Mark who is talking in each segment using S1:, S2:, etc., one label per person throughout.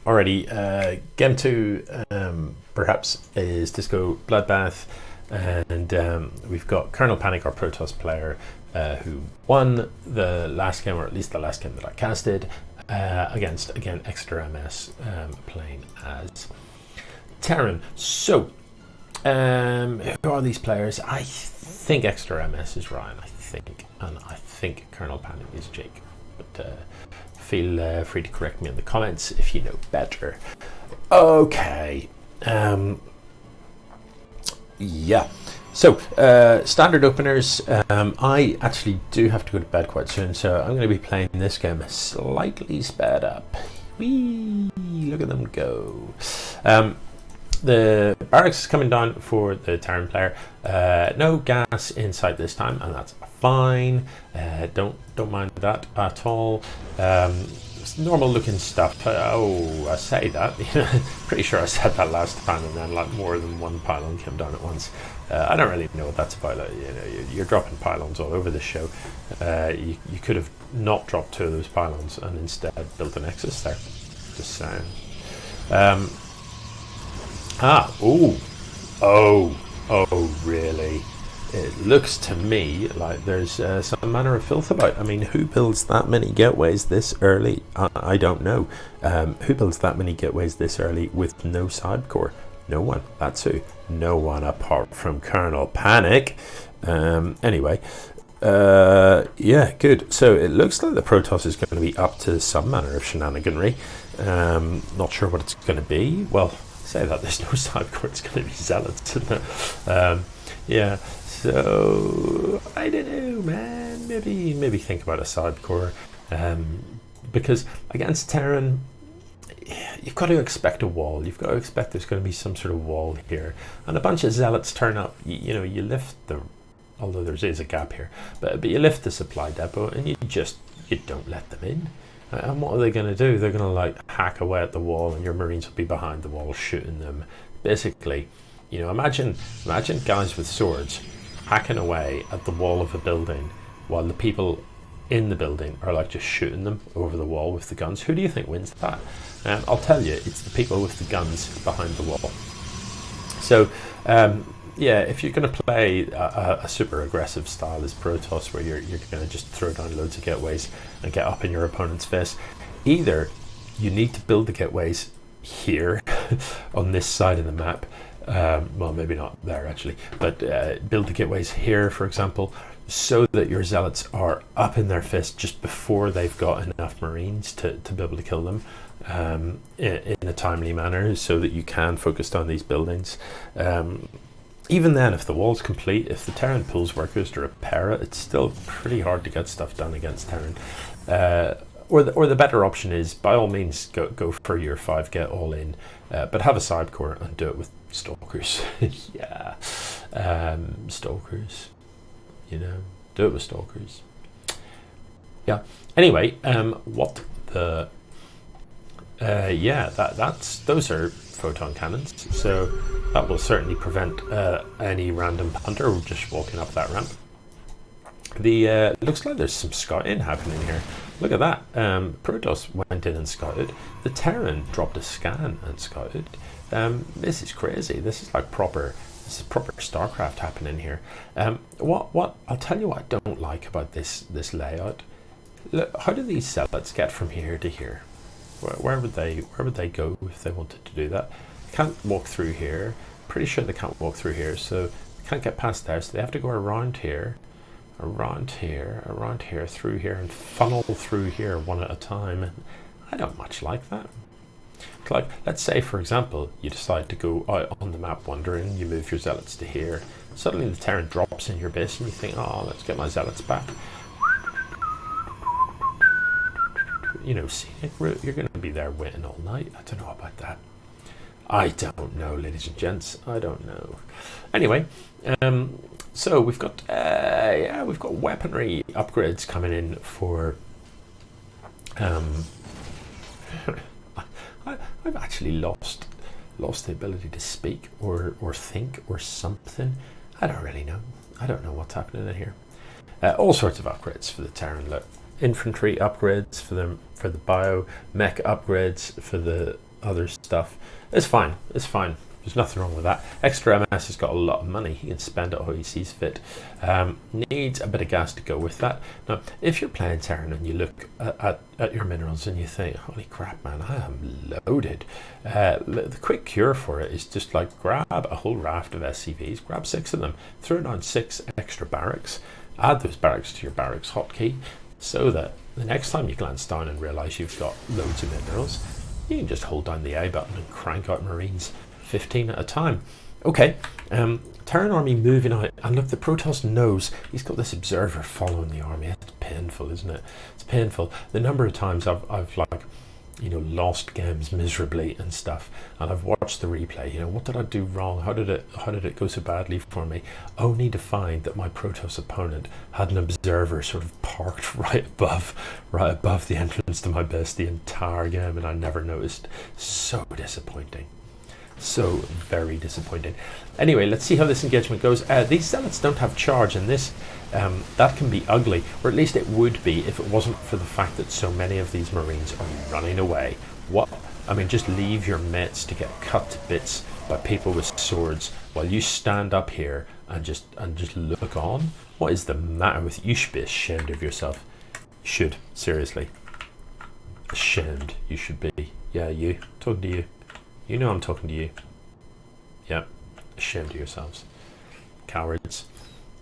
S1: Alrighty, game 2 perhaps is Disco Bloodbath, and we've got Colonel Panic, our Protoss player, who won the last game, or at least the last game that I casted, against, again, Exeter MS, playing as Terran. So, who are these players? I think Exeter MS is Ryan, and I think Colonel Panic is Jake, but feel free to correct me in the comments if you know better. Okay, yeah, so standard openers. I actually do have to go to bed quite soon, so I'm going to be playing this game slightly sped up. Whee! Look at them go. The barracks is coming down for the Terran player. No gas inside this time, and that's fine. Don't mind that at all. Normal looking stuff. I say that. Pretty sure I said that last time, and then like more than one pylon came down at once. I don't really know what that's about. You're dropping pylons all over the show. You could have not dropped 2 of those pylons and instead built a nexus there. Just saying. Oh, really? It looks to me like there's some manner of filth about. I mean, who builds that many gateways this early? I don't know. Who builds that many gateways this early with no side core? No one. That's who. No one apart from Colonel Panic. Anyway, yeah, good. So it looks like the Protoss is going to be up to some manner of shenaniganry. Not sure what it's going to be. Well, say that there's no side core, it's going to be zealots, isn't it? Yeah, so I don't know, man. Maybe think about a side core, because against Terran, you've got to expect a wall. You've got to expect there's going to be some sort of wall here, and a bunch of zealots turn up. You lift the, although there is a gap here, but you lift the supply depot, and you don't let them in. And what are they going to do? They're going to like hack away at the wall, and your Marines will be behind the wall shooting them. Basically, imagine guys with swords hacking away at the wall of a building while the people in the building are like just shooting them over the wall with the guns. Who do you think wins that? I'll tell you, it's the people with the guns behind the wall. So, yeah, if you're going to play a super aggressive style as Protoss, where you're going to just throw down loads of gateways and get up in your opponent's face, either you need to build the gateways here on this side of the map, well, maybe not there actually, but build the gateways here, for example, so that your zealots are up in their fist just before they've got enough Marines to be able to kill them in a timely manner, so that you can focus on these buildings. Even then, if the wall's complete, if the Terran pulls workers to repair it, it's still pretty hard to get stuff done against Terran. Or the better option is, by all means, go for your 5 get all in, but have a side core and do it with stalkers. Yeah, stalkers. Do it with stalkers. Yeah. Anyway, what the? Yeah, those are photon cannons, so that will certainly prevent any random hunter just walking up that ramp. Looks like there's some scouting happening here. Look at that. Protoss went in and scouted. The Terran dropped a scan and scouted. This is crazy. This is proper StarCraft happening here. What I'll tell you what I don't like about this layout. Look, how do these zealots get from here to here? Where would they go if they wanted to do that? They can't walk through here. Pretty sure they can't walk through here, so they can't get past there. So they have to go around here, through here, and funnel through here one at a time. And I don't much like that. Like, let's say, for example, you decide to go out on the map wandering. You move your zealots to here. Suddenly, the Terran drops in your base, and you think, "Oh, let's get my zealots back." Scenic route, you're going to be there waiting all night. I don't know about that. I don't know, ladies and gents. I don't know. Anyway, so we've got weaponry upgrades coming in for. I've actually lost the ability to speak or think or something. I don't really know. I don't know what's happening in here. All sorts of upgrades for the Terran. Look, infantry upgrades for the bio, mech upgrades for the other stuff. It's fine. It's fine. There's nothing wrong with that. Extra MS has got a lot of money. He can spend it how he sees fit. Needs a bit of gas to go with that. Now, if you're playing Terran and you look at your minerals and you think, holy crap, man, I am loaded. The quick cure for it is just like grab a whole raft of SCVs, grab 6 of them, throw down 6 extra barracks, add those barracks to your barracks hotkey, so that the next time you glance down and realize you've got loads of minerals, you can just hold down the A button and crank out Marines 15 at a time. Okay, Terran army moving out, and look, the Protoss knows he's got this observer following the army. It's painful, isn't it? It's painful. The number of times I've like, you know, lost games miserably and stuff, and I've watched the replay. You know, what did I do wrong? How did it go so badly for me? Only to find that my Protoss opponent had an observer sort of parked right above the entrance to my base the entire game, and I never noticed. So disappointing. So very disappointing. Anyway, let's see how this engagement goes. These zealots don't have charge, and this that can be ugly, or at least it would be if it wasn't for the fact that so many of these Marines are running away. What? I mean, just leave your mates to get cut to bits by people with swords while you stand up here and just look on. What is the matter with you? You should be ashamed of yourself. You should, seriously. Ashamed you should be. Yeah, you. Talking to you. You know I'm talking to you. Yeah, ashamed of yourselves. Cowards.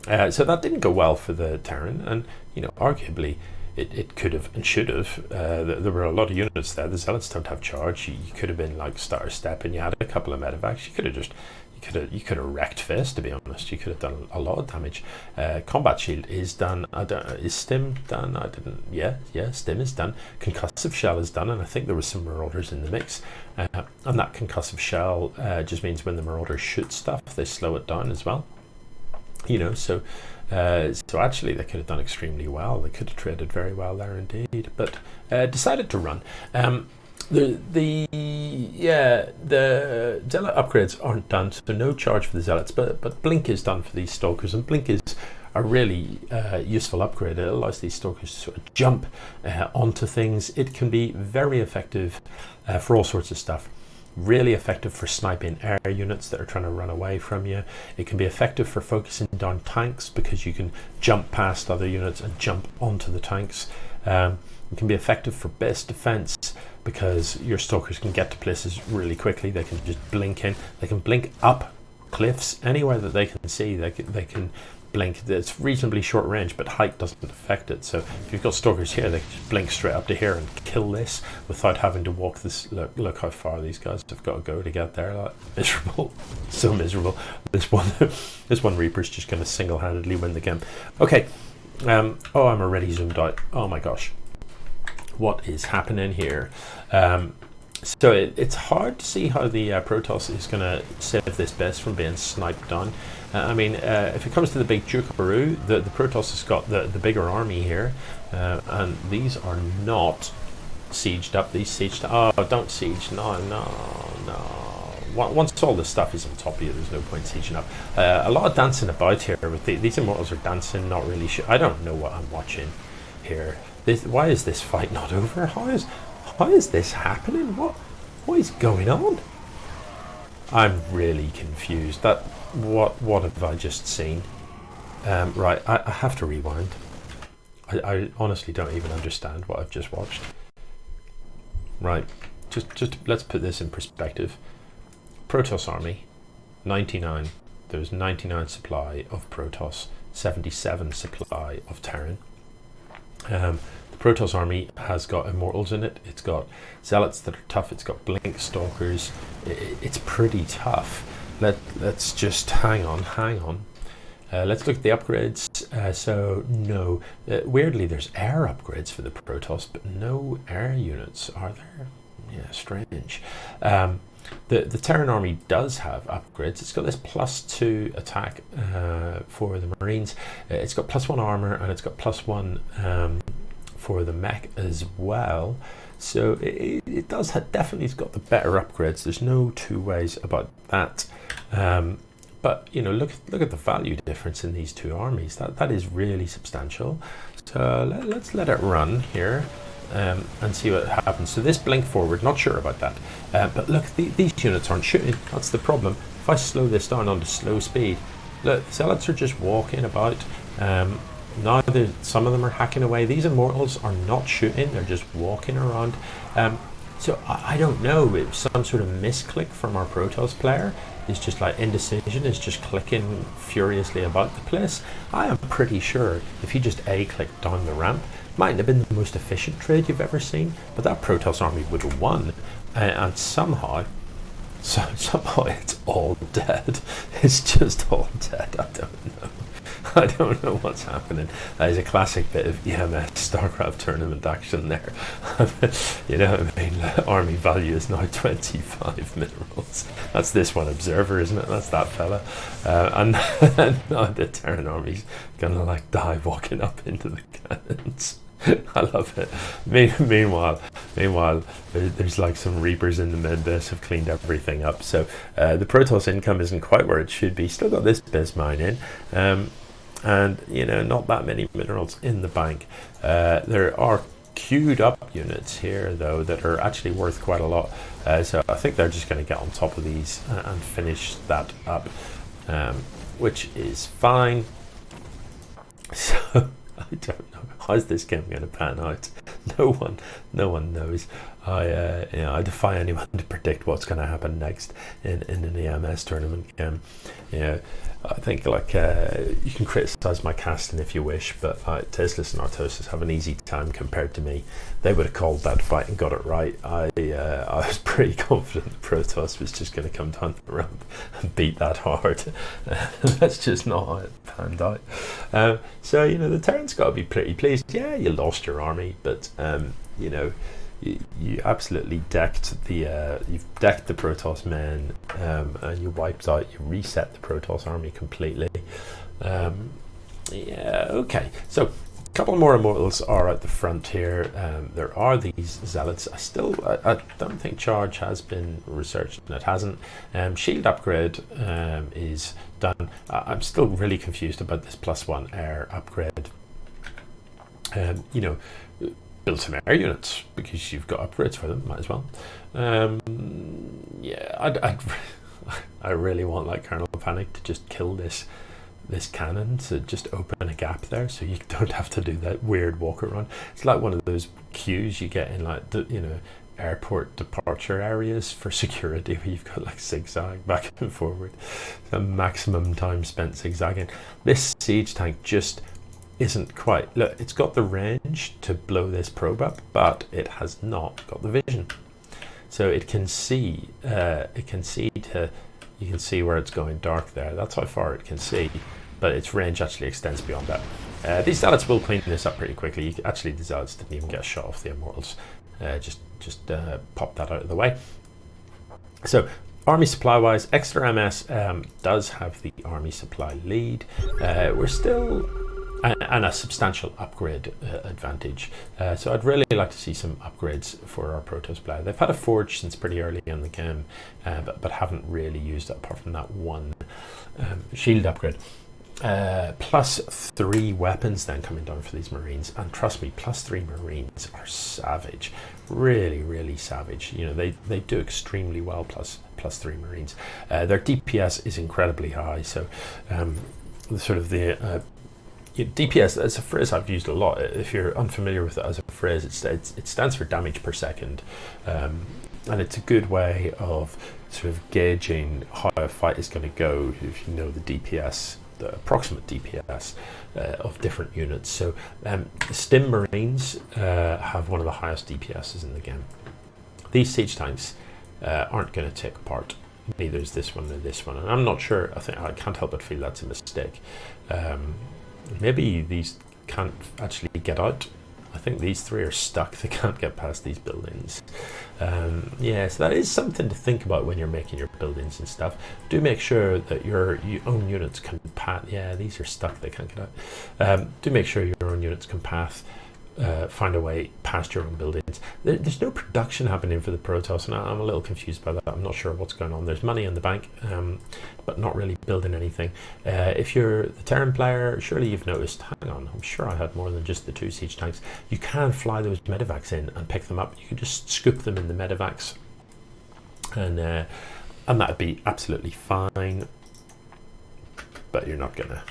S1: So that didn't go well for the Terran, and, you know, arguably it could have and should have. There were a lot of units there. The Zealots don't have charge. You could have been like starter step, and you had a couple of medevacs. You could have wrecked face, to be honest. You could have done a lot of damage. Combat shield is done. Is stim done? I didn't. Yeah, stim is done. Concussive shell is done, and I think there was some marauders in the mix. And that concussive shell just means when the marauders shoot stuff, they slow it down as well. You know, so actually they could have done extremely well. They could have traded very well there indeed, but decided to run. The zealot upgrades aren't done, so no charge for the zealots, but blink is done for these stalkers, and blink is a really useful upgrade. It allows these stalkers to sort of jump onto things. It can be very effective for all sorts of stuff. Really effective for sniping air units that are trying to run away from you. It can be effective for focusing down tanks because you can jump past other units and jump onto the tanks. It can be effective for base defense because your stalkers can get to places really quickly. They can just blink in. They can blink up cliffs anywhere that they can see. They can blink. It's reasonably short range, but height doesn't affect it. So if you've got stalkers here, they can just blink straight up to here and kill this without having to walk this. Look how far these guys have got to go to get there. Like, miserable. So miserable. This one Reaper's just going to single-handedly win the game. Okay. Oh, I'm already zoomed out. Oh my gosh. What is happening here? So it's hard to see how the Protoss is going to save this base from being sniped down. I mean, if it comes to the big Jukaru, the Protoss has got the bigger army here, and these are not sieged up. These sieged. Oh, don't siege! No. Once all this stuff is on top of you, there's no point sieging up. A lot of dancing about here. With these immortals are dancing, not really sure. I don't know what I'm watching here. Why is this fight not over? How is this happening? What is going on? I'm really confused. What have I just seen? Right, I have to rewind. I honestly don't even understand what I've just watched. Right, just let's put this in perspective. Protoss army, 99. There's 99 supply of Protoss, 77 supply of Terran. The Protoss army has got immortals in it. It's got zealots that are tough. It's got blink stalkers. It's pretty tough. Let's just hang on. Let's look at the upgrades. So no, weirdly there's air upgrades for the Protoss, but no air units, are there? Yeah, strange. The Terran army does have upgrades. It's got this +2 attack for the Marines. It's got +1 armor, and it's got +1 for the mech as well. So it does definitely has got the better upgrades. There's no two ways about that. but you know, look at the value difference in these two armies. That is really substantial. So let's let it run here and see what happens. So this blink forward, not sure about that, but look, these units aren't shooting. That's the problem. If I slow this down onto slow speed, look, the zealots are just walking about. Now some of them are hacking away. These immortals are not shooting, they're just walking around. So I don't know, it was some sort of misclick from our Protoss player. It's just like indecision, is just clicking furiously about the place. I am pretty sure if he just A-clicked down the ramp, mightn't have been the most efficient trade you've ever seen, but that Protoss army would have won. And somehow it's all dead. It's just all dead. I don't know. I don't know what's happening. That is a classic bit of EMS StarCraft tournament action there. You know, I mean, army value is now 25 minerals. That's this one observer, isn't it? That's that fella. And now the Terran army's gonna like die walking up into the cannons. I love it. Meanwhile, there's like some Reapers in the mid base have cleaned everything up. So the Protoss income isn't quite where it should be. Still got this biz mine in. And you know, not that many minerals in the bank. There are queued up units here though that are actually worth quite a lot. So I think they're just going to get on top of these and finish that up, which is fine. So I don't know, how's this game going to pan out? No one knows. I defy anyone to predict what's going to happen next in an EMS tournament game. I think like you can criticize my casting if you wish, but Teslas and Artosis have an easy time compared to me. They would have called that fight and got it right. I was pretty confident the Protoss was just going to come down the ramp and beat that hard. That's just not how it panned out. So you know, the Terran's got to be pretty pleased. Yeah, you lost your army, but you know, you absolutely decked the you've decked the Protoss men, and you wiped out, you reset the Protoss army completely. Yeah, okay, so a couple more immortals are at the front here. There are these zealots. I don't think charge has been researched, and it hasn't. Shield upgrade is done. I'm still really confused about this +1 air upgrade. You know, build some air units because you've got upgrades for them, might as well. Yeah, I really want like Colonel Panic to just kill this cannon, to just open a gap there so you don't have to do that weird walk around. It's like one of those queues you get in like the, you know, airport departure areas for security where you've got like zigzag back and forward, the maximum time spent zigzagging. This siege tank just isn't quite, look, it's got the range to blow this probe up, but it has not got the vision. So it can see, you can see where it's going dark there. That's how far it can see, but its range actually extends beyond that. These zealots will clean this up pretty quickly. Actually, the zealots didn't even get a shot off the immortals. Just pop that out of the way. So army supply wise, Exeter MS does have the army supply lead. We're still and a substantial upgrade advantage. So I'd really like to see some upgrades for our Protoss player. They've had a forge since pretty early in the game, but haven't really used it apart from that one shield upgrade. +3 weapons then coming down for these Marines, and trust me, +3 Marines are savage, really savage. You know, they do extremely well +3 Marines. Their DPS is incredibly high, so DPS, as a phrase I've used a lot. If you're unfamiliar with it as a phrase, it stands for damage per second, and it's a good way of sort of gauging how a fight is going to go if you know the DPS, the approximate DPS of different units. So Stim Marines have one of the highest DPSs in the game. These siege tanks aren't going to take part. Neither is this one nor this one, and I'm not sure. I can't help but feel that's a mistake. Maybe these can't actually get out. I think these three are stuck. They can't get past these buildings. Yeah, so that is something to think about when you're making your buildings and stuff. Do make sure that your own units can path. Yeah, these are stuck. They can't get out. Do make sure your own units can path find a way past your own buildings. There's no production happening for the Protoss, and I'm a little confused by that. I'm not sure what's going on. There's money in the bank, but not really building anything. If you're the Terran player, surely you've noticed, hang on, I'm sure I had more than just the 2 siege tanks. You can fly those medevacs in and pick them up. You can just scoop them in the medevacs, and that'd be absolutely fine, but you're not gonna.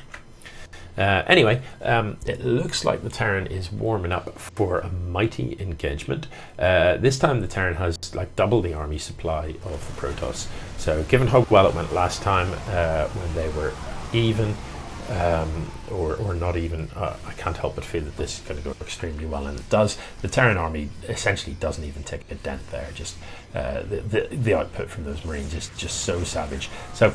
S1: Anyway, it looks like the Terran is warming up for a mighty engagement. This time the Terran has like double the army supply of the Protoss. So given how well it went last time, when they were even, or not even, I can't help but feel that this is going to go extremely well, and it does. The Terran army essentially doesn't even take a dent there. Just the output from those Marines is just so savage. So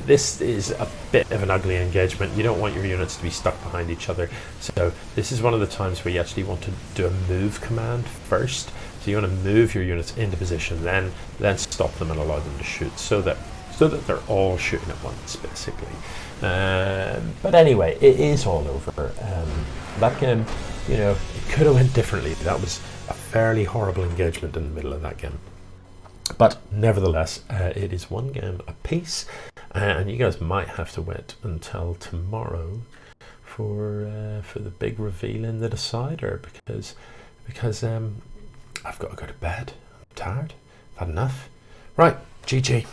S1: this is a bit of an ugly engagement. You don't want your units to be stuck behind each other. So this is one of the times where you actually want to do a move command first. So you want to move your units into position, then stop them and allow them to shoot, so that they're all shooting at once, basically. But anyway, it is all over. That game, you know, it could have went differently. That was a fairly horrible engagement in the middle of that game. But nevertheless, it is one game apiece, and you guys might have to wait until tomorrow for the big reveal in the decider, because I've got to go to bed. I'm tired. I've had enough. Right, GG.